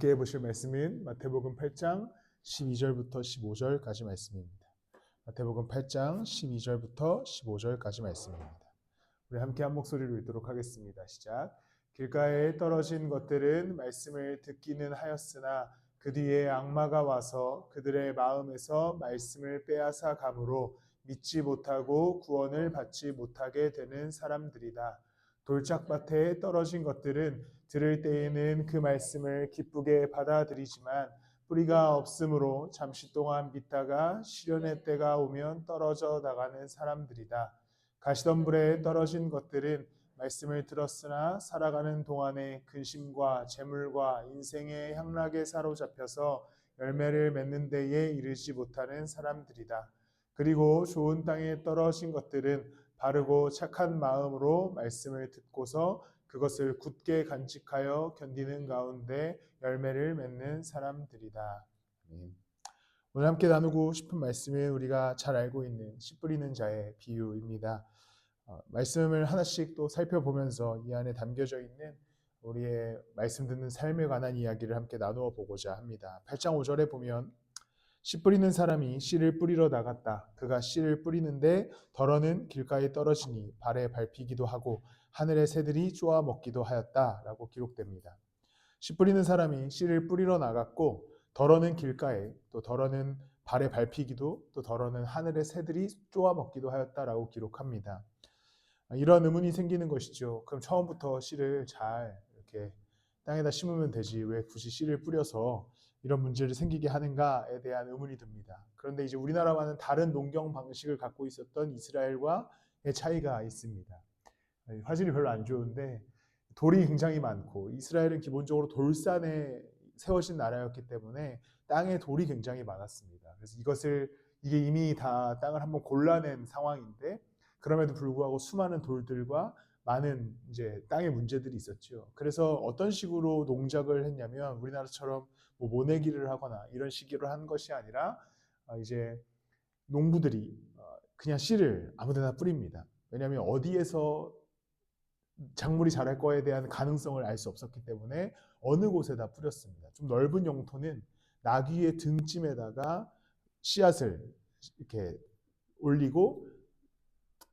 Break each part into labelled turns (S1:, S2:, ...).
S1: 함께 보실 말씀은 마태복음 8장 12절부터 15절까지 말씀입니다. 마태복음 8장 12절부터 15절까지 말씀입니다. 우리 함께 한 목소리로 읽도록 하겠습니다. 시작. 길가에 떨어진 것들은 말씀을 듣기는 하였으나 그 뒤에 악마가 와서 그들의 마음에서 말씀을 빼앗아 가므로 믿지 못하고 구원을 받지 못하게 되는 사람들이다. 돌짝밭에 떨어진 것들은 들을 때에는 그 말씀을 기쁘게 받아들이지만 뿌리가 없으므로 잠시 동안 믿다가 시련의 때가 오면 떨어져 나가는 사람들이다. 가시덤불에 떨어진 것들은 말씀을 들었으나 살아가는 동안에 근심과 재물과 인생의 향락에 사로잡혀서 열매를 맺는 데에 이르지 못하는 사람들이다. 그리고 좋은 땅에 떨어진 것들은 바르고 착한 마음으로 말씀을 듣고서 그것을 굳게 간직하여 견디는 가운데 열매를 맺는 사람들이다. 오늘 함께 나누고 싶은 말씀은 우리가 잘 알고 있는 씨 뿌리는 자의 비유입니다. 말씀을 하나씩 또 살펴보면서 이 안에 담겨져 있는 우리의 말씀 듣는 삶에 관한 이야기를 함께 나누어 보고자 합니다. 8장 5절에 보면 씨 뿌리는 사람이 씨를 뿌리러 나갔다. 그가 씨를 뿌리는데 덜어는 길가에 떨어지니 발에 밟히기도 하고 하늘의 새들이 쪼아 먹기도 하였다라고 기록됩니다. 씨 뿌리는 사람이 씨를 뿌리러 나갔고 덜어는 길가에 또 덜어는 발에 밟히기도 또 덜어는 하늘의 새들이 쪼아 먹기도 하였다라고 기록합니다. 이런 의문이 생기는 것이죠. 그럼 처음부터 씨를 잘 이렇게 땅에다 심으면 되지 왜 굳이 씨를 뿌려서 이런 문제를 생기게 하는가에 대한 의문이 듭니다. 그런데 이제 우리나라와는 다른 농경 방식을 갖고 있었던 이스라엘과의 차이가 있습니다. 화질이 별로 안 좋은데 돌이 굉장히 많고 이스라엘은 기본적으로 돌산에 세워진 나라였기 때문에 땅에 돌이 굉장히 많았습니다. 그래서 이게 이미 다 땅을 한번 골라낸 상황인데 그럼에도 불구하고 수많은 돌들과 많은 이제 땅의 문제들이 있었죠. 그래서 어떤 식으로 농작을 했냐면 우리나라처럼 뭐 모내기를 하거나 이런 식으로 한 것이 아니라 이제 농부들이 그냥 씨를 아무데나 뿌립니다. 왜냐하면 어디에서 작물이 자랄 거에 대한 가능성을 알 수 없었기 때문에 어느 곳에다 뿌렸습니다. 좀 넓은 영토는 나귀의 등찜에다가 씨앗을 이렇게 올리고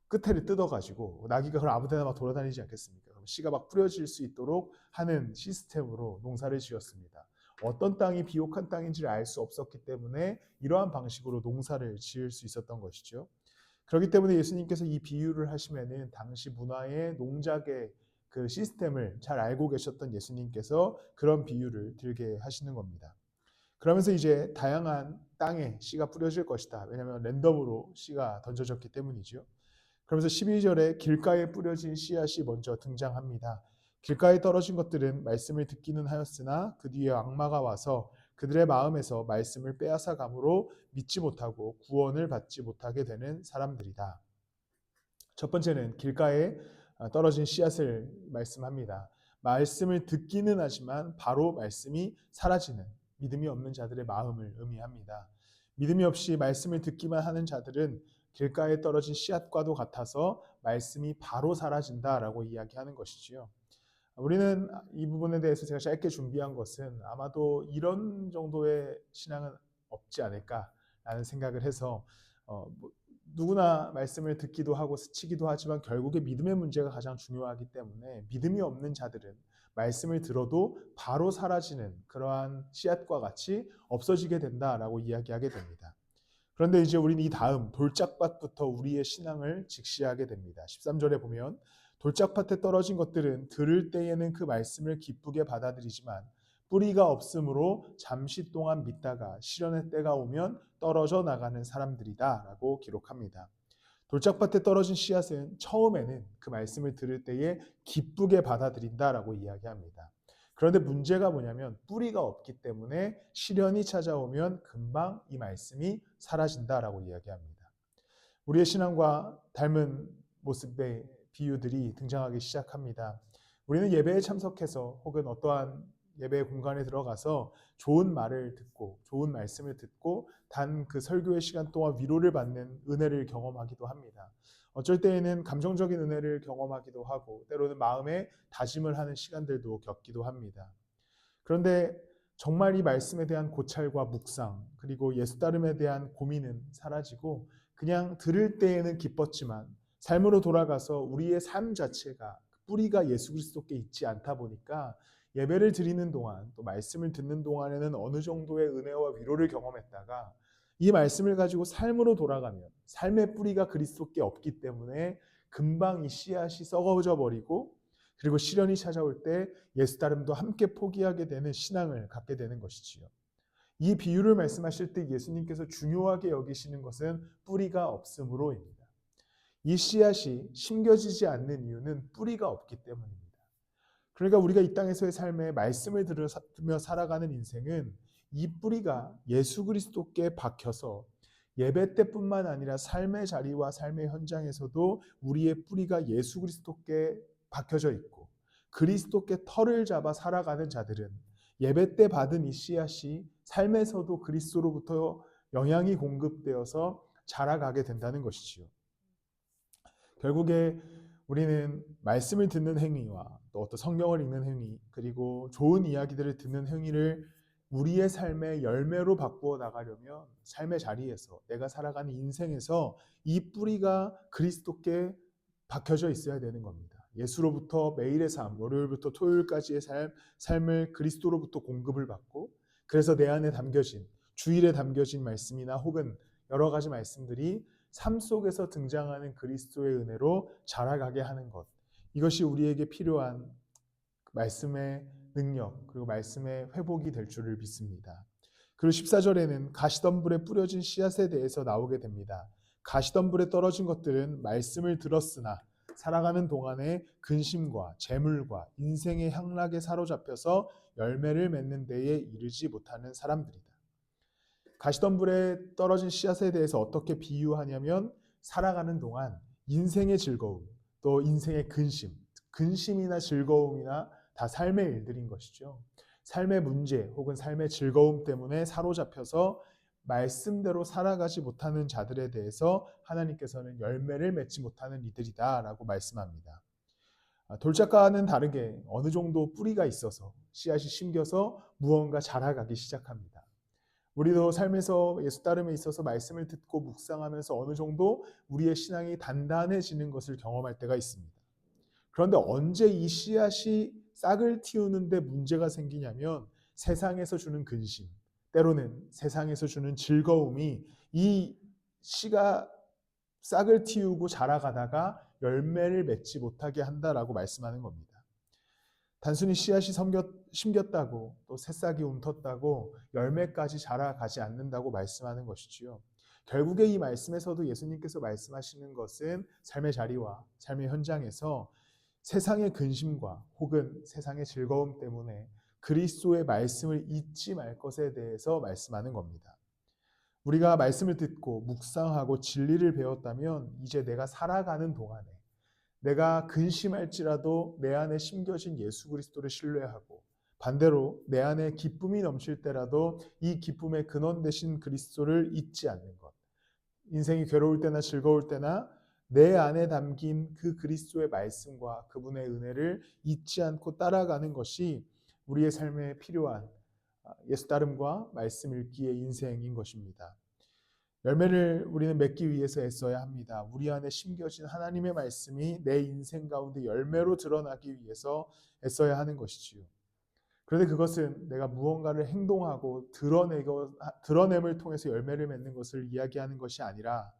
S1: 끝에를 뜯어가지고 나귀가 그걸 아무데나 막 돌아다니지 않겠습니까? 그럼 씨가 막 뿌려질 수 있도록 하는 시스템으로 농사를 지었습니다. 어떤 땅이 비옥한 땅인지를 알 수 없었기 때문에 이러한 방식으로 농사를 지을 수 있었던 것이죠. 그렇기 때문에 예수님께서 이 비유를 하시면은 당시 문화의 농작의 그 시스템을 잘 알고 계셨던 예수님께서 그런 비유를 들게 하시는 겁니다. 그러면서 이제 다양한 땅에 씨가 뿌려질 것이다. 왜냐하면 랜덤으로 씨가 던져졌기 때문이죠. 그러면서 12절에 길가에 뿌려진 씨앗이 먼저 등장합니다. 길가에 떨어진 것들은 말씀을 듣기는 하였으나 그 뒤에 악마가 와서 그들의 마음에서 말씀을 빼앗아 감으로 믿지 못하고 구원을 받지 못하게 되는 사람들이다. 첫 번째는 길가에 떨어진 씨앗을 말씀합니다. 말씀을 듣기는 하지만 바로 말씀이 사라지는 믿음이 없는 자들의 마음을 의미합니다. 믿음이 없이 말씀을 듣기만 하는 자들은 길가에 떨어진 씨앗과도 같아서 말씀이 바로 사라진다라고 이야기하는 것이지요. 우리는 이 부분에 대해서 제가 짧게 준비한 것은 아마도 이런 정도의 신앙은 없지 않을까라는 생각을 해서 누구나 말씀을 듣기도 하고 스치기도 하지만 결국에 믿음의 문제가 가장 중요하기 때문에 믿음이 없는 자들은 말씀을 들어도 바로 사라지는 그러한 씨앗과 같이 없어지게 된다라고 이야기하게 됩니다. 그런데 이제 우리는 이 다음 돌짝밭부터 우리의 신앙을 직시하게 됩니다. 13절에 보면 돌짝밭에 떨어진 것들은 들을 때에는 그 말씀을 기쁘게 받아들이지만 뿌리가 없으므로 잠시 동안 믿다가 시련의 때가 오면 떨어져 나가는 사람들이다 라고 기록합니다. 돌짝밭에 떨어진 씨앗은 처음에는 그 말씀을 들을 때에 기쁘게 받아들인다라고 이야기합니다. 그런데 문제가 뭐냐면 뿌리가 없기 때문에 시련이 찾아오면 금방 이 말씀이 사라진다라고 이야기합니다. 우리의 신앙과 닮은 모습의 비유들이 등장하기 시작합니다. 우리는 예배에 참석해서 혹은 어떠한 예배 공간에 들어가서 좋은 말을 듣고 좋은 말씀을 듣고 단 그 설교의 시간 동안 위로를 받는 은혜를 경험하기도 합니다. 어쩔 때에는 감정적인 은혜를 경험하기도 하고 때로는 마음에 다짐을 하는 시간들도 겪기도 합니다. 그런데 정말 이 말씀에 대한 고찰과 묵상, 그리고 예수 따름에 대한 고민은 사라지고 그냥 들을 때에는 기뻤지만 삶으로 돌아가서 우리의 삶 자체가 뿌리가 예수 그리스도께 있지 않다 보니까 예배를 드리는 동안 또 말씀을 듣는 동안에는 어느 정도의 은혜와 위로를 경험했다가 이 말씀을 가지고 삶으로 돌아가면 삶의 뿌리가 그리스도께 없기 때문에 금방 이 씨앗이 썩어져 버리고 그리고 시련이 찾아올 때 예수 따름도 함께 포기하게 되는 신앙을 갖게 되는 것이지요. 이 비유를 말씀하실 때 예수님께서 중요하게 여기시는 것은 뿌리가 없음으로입니다. 이 씨앗이 심겨지지 않는 이유는 뿌리가 없기 때문입니다. 그러니까 우리가 이 땅에서의 삶에 말씀을 들으며 살아가는 인생은 이 뿌리가 예수 그리스도께 박혀서 예배 때뿐만 아니라 삶의 자리와 삶의 현장에서도 우리의 뿌리가 예수 그리스도께 박혀져 있고 그리스도께 털을 잡아 살아가는 자들은 예배 때 받은 이 씨앗이 삶에서도 그리스도로부터 영향이 공급되어서 자라가게 된다는 것이지요. 결국에 우리는 말씀을 듣는 행위와 또 어떤 성경을 읽는 행위 그리고 좋은 이야기들을 듣는 행위를 우리의 삶의 열매로 바꾸어 나가려면 삶의 자리에서 내가 살아가는 인생에서 이 뿌리가 그리스도께 박혀져 있어야 되는 겁니다. 예수로부터 매일의 삶, 월요일부터 토요일까지의 삶을 그리스도로부터 공급을 받고 그래서 내 안에 담겨진 주일에 담겨진 말씀이나 혹은 여러 가지 말씀들이 삶 속에서 등장하는 그리스도의 은혜로 자라가게 하는 것. 이것이 우리에게 필요한 말씀의 능력 그리고 말씀의 회복이 될 줄을 믿습니다. 그리고 14절에는 가시덤불에 뿌려진 씨앗에 대해서 나오게 됩니다. 가시덤불에 떨어진 것들은 말씀을 들었으나 살아가는 동안에 근심과 재물과 인생의 향락에 사로잡혀서 열매를 맺는 데에 이르지 못하는 사람들이다. 가시덤불에 떨어진 씨앗에 대해서 어떻게 비유하냐면 살아가는 동안 인생의 즐거움, 또 인생의 근심이나 즐거움이나 다 삶의 일들인 것이죠. 삶의 문제 혹은 삶의 즐거움 때문에 사로잡혀서 말씀대로 살아가지 못하는 자들에 대해서 하나님께서는 열매를 맺지 못하는 이들이다라고 말씀합니다. 돌짝과는 다르게 어느 정도 뿌리가 있어서 씨앗이 심겨서 무언가 자라가기 시작합니다. 우리도 삶에서 예수 따름에 있어서 말씀을 듣고 묵상하면서 어느 정도 우리의 신앙이 단단해지는 것을 경험할 때가 있습니다. 그런데 언제 이 씨앗이 싹을 틔우는데 문제가 생기냐면 세상에서 주는 근심, 때로는 세상에서 주는 즐거움이 이 씨가 싹을 틔우고 자라가다가 열매를 맺지 못하게 한다라고 말씀하는 겁니다. 단순히 씨앗이 심겼다고 또 새싹이 움텄다고 열매까지 자라가지 않는다고 말씀하는 것이지요. 결국에 이 말씀에서도 예수님께서 말씀하시는 것은 삶의 자리와 삶의 현장에서 세상의 근심과 혹은 세상의 즐거움 때문에 그리스도의 말씀을 잊지 말 것에 대해서 말씀하는 겁니다. 우리가 말씀을 듣고 묵상하고 진리를 배웠다면 이제 내가 살아가는 동안에 내가 근심할지라도 내 안에 심겨진 예수 그리스도를 신뢰하고 반대로 내 안에 기쁨이 넘칠 때라도 이 기쁨의 근원 되신 그리스도를 잊지 않는 것. 인생이 괴로울 때나 즐거울 때나 내 안에 담긴 그 그리스도의 말씀과 그분의 은혜를 잊지 않고 따라가는 것이 우리의 삶에 필요한 예수 따름과 말씀 읽기의 인생인 것입니다. 열매를 우리는 맺기 위해서 애써야 합니다. 우리 안에 심겨진 하나님의 말씀이 내 인생 가운데 열매로 드러나기 위해서 애써야 하는 것이지요. 그런데 그것은 내가 무언가를 행동하고 드러냄을 통해서 열매를 맺는 것을 이야기하는 것이 아니라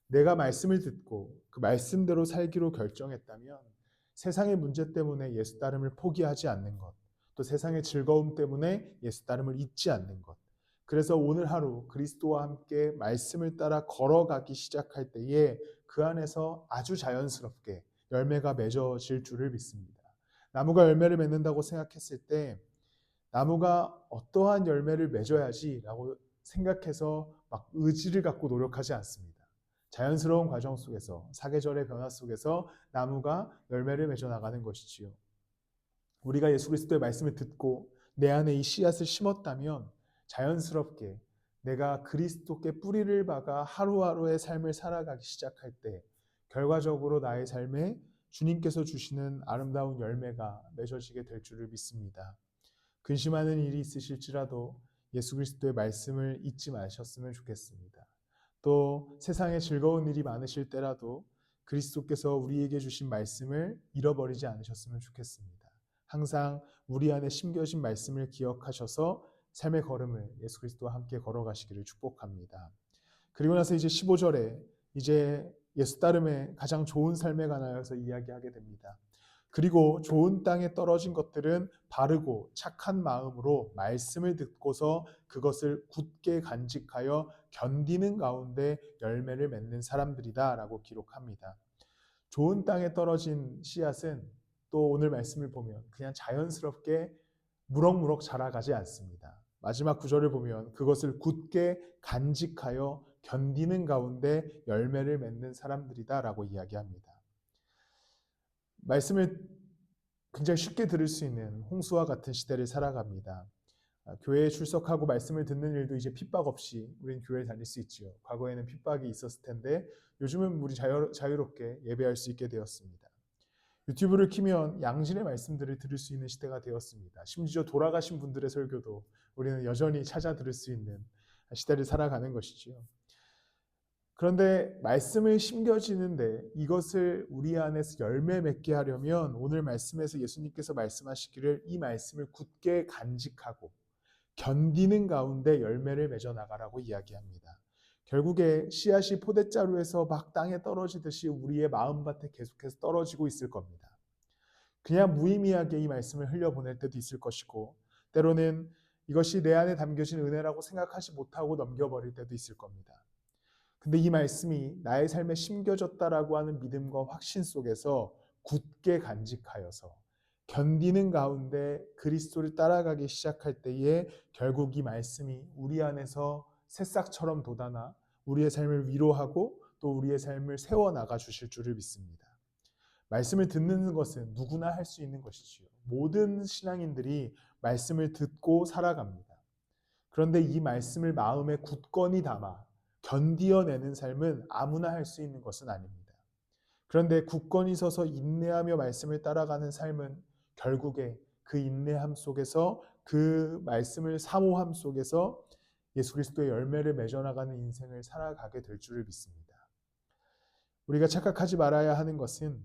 S1: 내가 말씀을 듣고 그 말씀대로 살기로 결정했다면 세상의 문제 때문에 예수 따름을 포기하지 않는 것, 또 세상의 즐거움 때문에 예수 따름을 잊지 않는 것, 그래서 오늘 하루 그리스도와 함께 말씀을 따라 걸어가기 시작할 때에 그 안에서 아주 자연스럽게 열매가 맺어질 줄을 믿습니다. 나무가 열매를 맺는다고 생각했을 때 나무가 어떠한 열매를 맺어야지라고 생각해서 막 의지를 갖고 노력하지 않습니다. 자연스러운 과정 속에서 사계절의 변화 속에서 나무가 열매를 맺어 나가는 것이지요. 우리가 예수 그리스도의 말씀을 듣고 내 안에 이 씨앗을 심었다면 자연스럽게 내가 그리스도께 뿌리를 박아 하루하루의 삶을 살아가기 시작할 때 결과적으로 나의 삶에 주님께서 주시는 아름다운 열매가 맺어지게 될 줄을 믿습니다. 근심하는 일이 있으실지라도 예수 그리스도의 말씀을 잊지 마셨으면 좋겠습니다. 또 세상에 즐거운 일이 많으실 때라도 그리스도께서 우리에게 주신 말씀을 잃어버리지 않으셨으면 좋겠습니다. 항상 우리 안에 심겨진 말씀을 기억하셔서 삶의 걸음을 예수 그리스도와 함께 걸어가시기를 축복합니다. 그리고 나서 이제 15절에 이제 예수 따름의 가장 좋은 삶에 관하여서 이야기하게 됩니다. 그리고 좋은 땅에 떨어진 것들은 바르고 착한 마음으로 말씀을 듣고서 그것을 굳게 간직하여 견디는 가운데 열매를 맺는 사람들이다 라고 기록합니다. 좋은 땅에 떨어진 씨앗은 또 오늘 말씀을 보면 그냥 자연스럽게 무럭무럭 자라가지 않습니다. 마지막 구절을 보면 그것을 굳게 간직하여 견디는 가운데 열매를 맺는 사람들이다 라고 이야기합니다. 말씀을 굉장히 쉽게 들을 수 있는 홍수와 같은 시대를 살아갑니다. 교회에 출석하고 말씀을 듣는 일도 이제 핍박 없이 우리는 교회에 다닐 수 있지요. 과거에는 핍박이 있었을 텐데 요즘은 우리 자유롭게 예배할 수 있게 되었습니다. 유튜브를 키면 양질의 말씀들을 들을 수 있는 시대가 되었습니다. 심지어 돌아가신 분들의 설교도 우리는 여전히 찾아 들을 수 있는 시대를 살아가는 것이지요. 그런데 말씀을 심겨지는데 이것을 우리 안에서 열매 맺게 하려면 오늘 말씀에서 예수님께서 말씀하시기를 이 말씀을 굳게 간직하고 견디는 가운데 열매를 맺어 나가라고 이야기합니다. 결국에 씨앗이 포대자루에서 막 땅에 떨어지듯이 우리의 마음밭에 계속해서 떨어지고 있을 겁니다. 그냥 무의미하게 이 말씀을 흘려보낼 때도 있을 것이고 때로는 이것이 내 안에 담겨진 은혜라고 생각하지 못하고 넘겨버릴 때도 있을 겁니다. 근데 이 말씀이 나의 삶에 심겨졌다라고 하는 믿음과 확신 속에서 굳게 간직하여서 견디는 가운데 그리스도를 따라가기 시작할 때에 결국 이 말씀이 우리 안에서 새싹처럼 돋아나 우리의 삶을 위로하고 또 우리의 삶을 세워나가 주실 줄을 믿습니다. 말씀을 듣는 것은 누구나 할 수 있는 것이지요. 모든 신앙인들이 말씀을 듣고 살아갑니다. 그런데 이 말씀을 마음에 굳건히 담아 견디어내는 삶은 아무나 할 수 있는 것은 아닙니다. 그런데 굳건히 서서 인내하며 말씀을 따라가는 삶은 결국에 그 인내함 속에서 그 말씀을 사모함 속에서 예수 그리스도의 열매를 맺어나가는 인생을 살아가게 될 줄을 믿습니다. 우리가 착각하지 말아야 하는 것은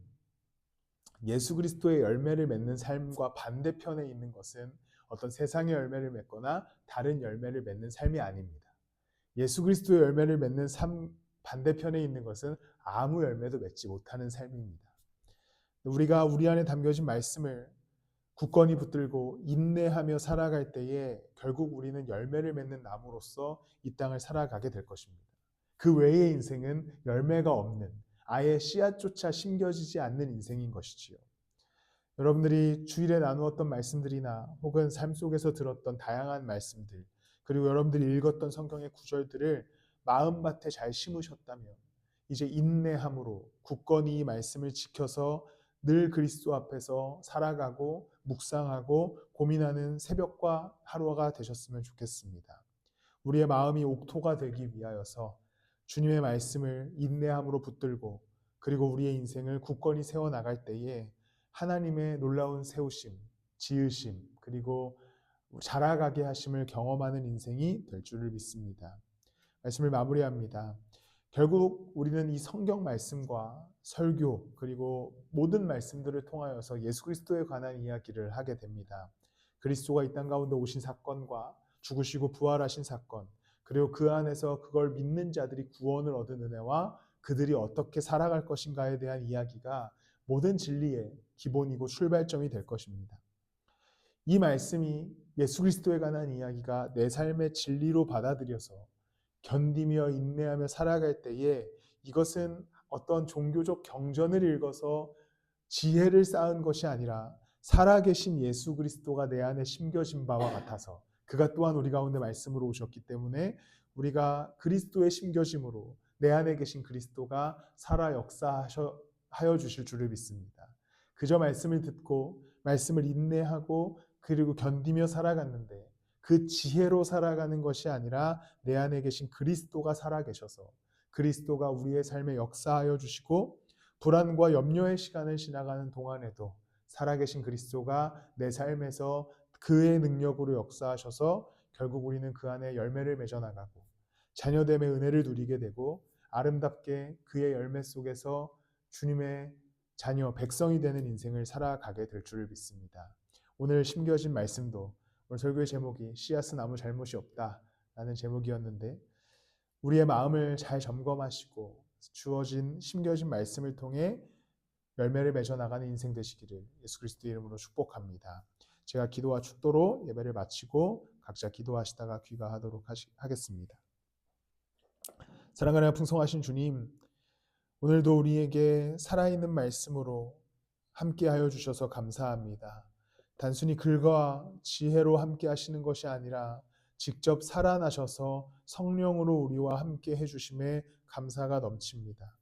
S1: 예수 그리스도의 열매를 맺는 삶과 반대편에 있는 것은 어떤 세상의 열매를 맺거나 다른 열매를 맺는 삶이 아닙니다. 예수 그리스도의 열매를 맺는 삶 반대편에 있는 것은 아무 열매도 맺지 못하는 삶입니다. 우리가 우리 안에 담겨진 말씀을 굳건히 붙들고 인내하며 살아갈 때에 결국 우리는 열매를 맺는 나무로서 이 땅을 살아가게 될 것입니다. 그 외의 인생은 열매가 없는 아예 씨앗조차 심겨지지 않는 인생인 것이지요. 여러분들이 주일에 나누었던 말씀들이나 혹은 삶 속에서 들었던 다양한 말씀들 그리고 여러분들이 읽었던 성경의 구절들을 마음밭에 잘 심으셨다면 이제 인내함으로 굳건히 이 말씀을 지켜서 늘 그리스도 앞에서 살아가고 묵상하고 고민하는 새벽과 하루가 되셨으면 좋겠습니다. 우리의 마음이 옥토가 되기 위하여서 주님의 말씀을 인내함으로 붙들고 그리고 우리의 인생을 굳건히 세워나갈 때에 하나님의 놀라운 세우심, 지으심 그리고 자라가게 하심을 경험하는 인생이 될 줄을 믿습니다. 말씀을 마무리합니다. 결국 우리는 이 성경 말씀과 설교 그리고 모든 말씀들을 통하여서 예수 그리스도에 관한 이야기를 하게 됩니다. 그리스도가 이 땅 가운데 오신 사건과 죽으시고 부활하신 사건 그리고 그 안에서 그걸 믿는 자들이 구원을 얻은 은혜와 그들이 어떻게 살아갈 것인가에 대한 이야기가 모든 진리의 기본이고 출발점이 될 것입니다. 이 말씀이 예수 그리스도에 관한 이야기가 내 삶의 진리로 받아들여서 견디며 인내하며 살아갈 때에 이것은 어떤 종교적 경전을 읽어서 지혜를 쌓은 것이 아니라 살아계신 예수 그리스도가 내 안에 심겨진 바와 같아서 그가 또한 우리 가운데 말씀으로 오셨기 때문에 우리가 그리스도의 심겨짐으로 내 안에 계신 그리스도가 살아 역사하여 주실 줄을 믿습니다. 그저 말씀을 듣고 말씀을 인내하고 그리고 견디며 살아갔는데 그 지혜로 살아가는 것이 아니라 내 안에 계신 그리스도가 살아계셔서 그리스도가 우리의 삶에 역사하여 주시고 불안과 염려의 시간을 지나가는 동안에도 살아계신 그리스도가 내 삶에서 그의 능력으로 역사하셔서 결국 우리는 그 안에 열매를 맺어 나가고 자녀됨의 은혜를 누리게 되고 아름답게 그의 열매 속에서 주님의 자녀, 백성이 되는 인생을 살아가게 될 줄을 믿습니다. 오늘 심겨진 말씀도 오늘 설교의 제목이 씨앗은 아무 잘못이 없다라는 제목이었는데 우리의 마음을 잘 점검하시고 주어진 심겨진 말씀을 통해 열매를 맺어 나가는 인생 되시기를 예수 그리스도의 이름으로 축복합니다. 제가 기도와 축도로 예배를 마치고 각자 기도하시다가 귀가하도록 하겠습니다. 사랑하는 풍성하신 주님, 오늘도 우리에게 살아있는 말씀으로 함께하여 주셔서 감사합니다. 단순히 글과 지혜로 함께 하시는 것이 아니라 직접 살아나셔서 성령으로 우리와 함께 해주심에 감사가 넘칩니다.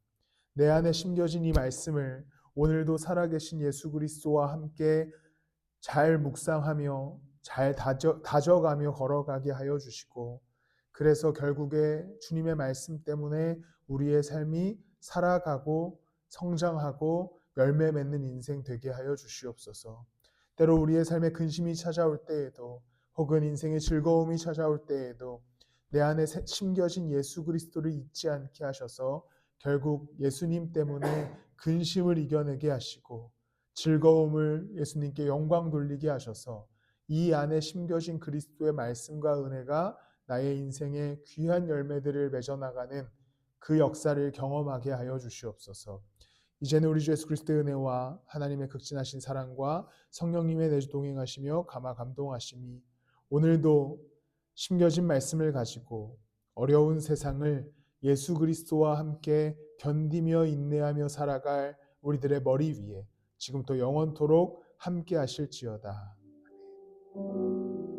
S1: 내 안에 심겨진 이 말씀을 오늘도 살아계신 예수 그리스도와 함께 잘 묵상하며 잘 다져가며 걸어가게 하여 주시고 그래서 결국에 주님의 말씀 때문에 우리의 삶이 살아가고 성장하고 열매 맺는 인생 되게 하여 주시옵소서. 때로 우리의 삶에 근심이 찾아올 때에도 혹은 인생의 즐거움이 찾아올 때에도 내 안에 심겨진 예수 그리스도를 잊지 않게 하셔서 결국 예수님 때문에 근심을 이겨내게 하시고 즐거움을 예수님께 영광 돌리게 하셔서 이 안에 심겨진 그리스도의 말씀과 은혜가 나의 인생에 귀한 열매들을 맺어나가는 그 역사를 경험하게 하여 주시옵소서. 이제는 우리 주 예수 그리스도의 은혜와 하나님의 극진하신 사랑과 성령님의 내주 동행하시며 감화 감동하심이 오늘도 심겨진 말씀을 가지고 어려운 세상을 예수 그리스도와 함께 견디며 인내하며 살아갈 우리들의 머리 위에 지금 또 영원토록 함께 하실지어다. 아멘.